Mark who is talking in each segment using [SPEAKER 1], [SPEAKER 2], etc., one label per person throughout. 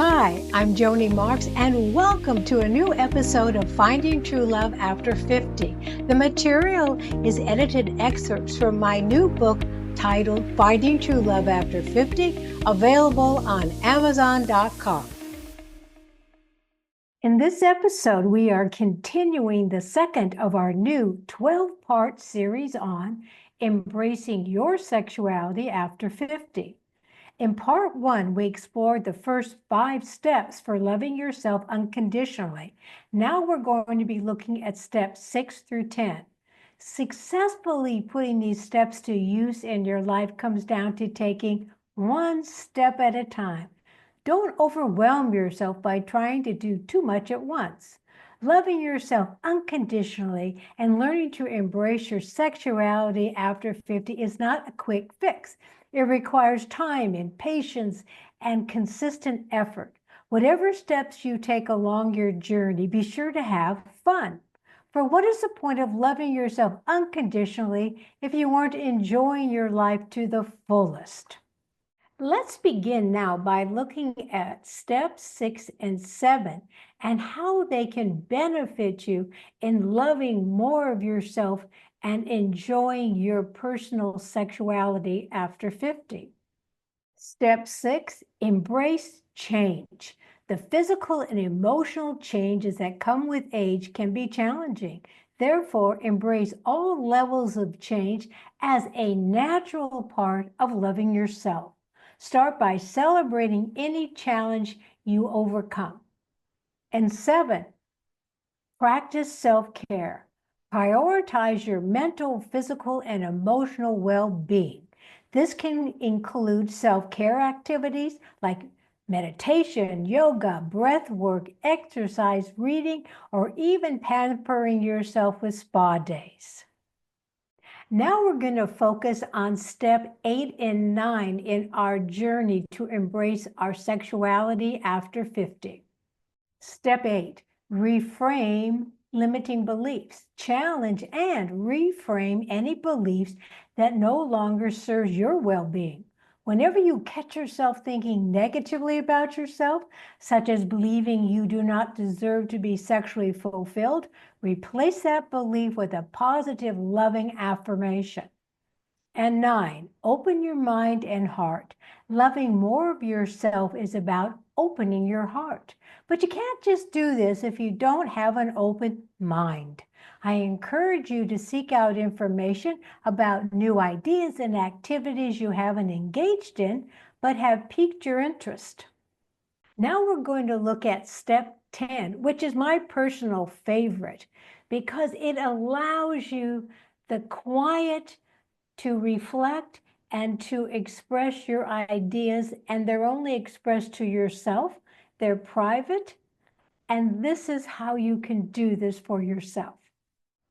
[SPEAKER 1] Hi, I'm Joni Marks, and welcome to a new episode of Finding True Love After 50. The material is edited excerpts from my new book titled Finding True Love After 50, available on Amazon.com. In this episode, we are continuing the second of our new 12-part series on Embracing Your Sexuality After 50. In part 1, we explored the first 5 steps for loving yourself unconditionally. Now we're going to be looking at steps 6 through 10. Successfully putting these steps to use in your life comes down to taking one step at a time. Don't overwhelm yourself by trying to do too much at once. Loving yourself unconditionally and learning to embrace your sexuality after 50 is not a quick fix. It requires time and patience and consistent effort. Whatever steps you take along your journey, be sure to have fun. For what is the point of loving yourself unconditionally if you aren't enjoying your life to the fullest? Let's begin now by looking at steps 6 and 7 and how they can benefit you in loving more of yourself and enjoying your personal sexuality after 50. Step 6, embrace change. The physical and emotional changes that come with age can be challenging. Therefore, embrace all levels of change as a natural part of loving yourself. Start by celebrating any challenge you overcome. And 7, practice self-care. Prioritize your mental, physical, and emotional well-being. This can include self-care activities like meditation, yoga, breath work, exercise, reading, or even pampering yourself with spa days. Now we're going to focus on step 8 and 9 in our journey to embrace our sexuality after 50. Step 8, reframe limiting beliefs. Challenge and reframe any beliefs that no longer serves your well-being. Whenever you catch yourself thinking negatively about yourself, such as believing you do not deserve to be sexually fulfilled, replace that belief with a positive, loving affirmation. And 9, open your mind and heart. Loving more of yourself is about opening your heart. But you can't just do this if you don't have an open mind. I encourage you to seek out information about new ideas and activities you haven't engaged in, but have piqued your interest. Now we're going to look at step 10, which is my personal favorite, because it allows you the quiet to reflect and to express your ideas, and they're only expressed to yourself. They're private, and this is how you can do this for yourself.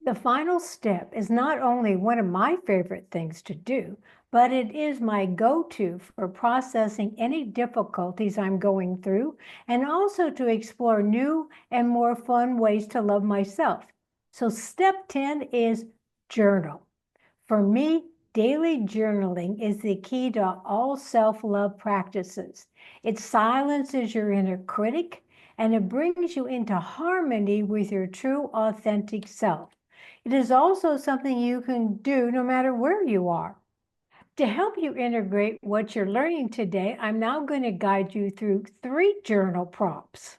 [SPEAKER 1] The final step is not only one of my favorite things to do, but it is my go-to for processing any difficulties I'm going through, and also to explore new and more fun ways to love myself. So step 10 is journal. For me, daily journaling is the key to all self-love practices. It silences your inner critic, and it brings you into harmony with your true, authentic self. It is also something you can do no matter where you are. To help you integrate what you're learning today, I'm now going to guide you through 3 journal prompts.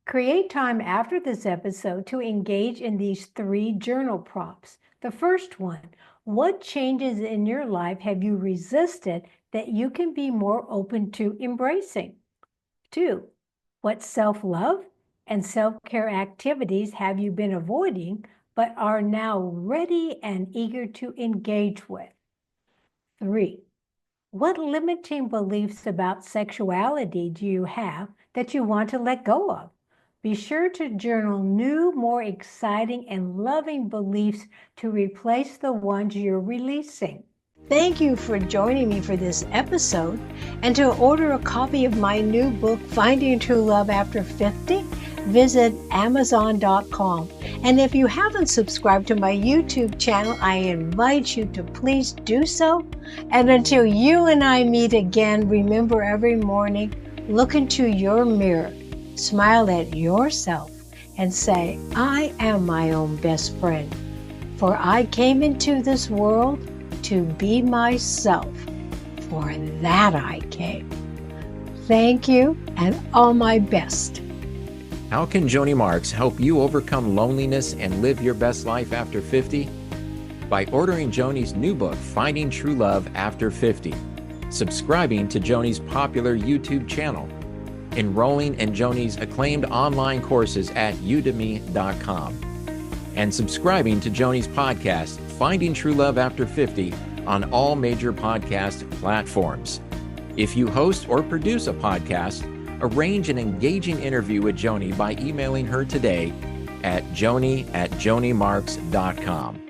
[SPEAKER 1] Create time after this episode to engage in these 3 journal prompts. The first one, what changes in your life have you resisted that you can be more open to embracing? 2, what self-love and self-care activities have you been avoiding but are now ready and eager to engage with? 3, what limiting beliefs about sexuality do you have that you want to let go of? Be sure to journal new, more exciting and loving beliefs to replace the ones you're releasing. Thank you for joining me for this episode. And to order a copy of my new book, Finding True Love After 50, visit Amazon.com. And if you haven't subscribed to my YouTube channel, I invite you to please do so. And until you and I meet again, remember every morning, Look into your mirror, smile at yourself, and say, I am my own best friend, for I came into this world to be myself. For that I came. Thank you, and all my best.
[SPEAKER 2] How can Joni Marks help you overcome loneliness and live your best life after 50? By ordering Joni's new book, Finding True Love After 50, subscribing to Joni's popular YouTube channel, enrolling in Joni's acclaimed online courses at udemy.com, and subscribing to Joni's podcast, Finding True Love After 50, on all major podcast platforms. If you host or produce a podcast, arrange an engaging interview with Joni by emailing her today at joni@jonimarks.com.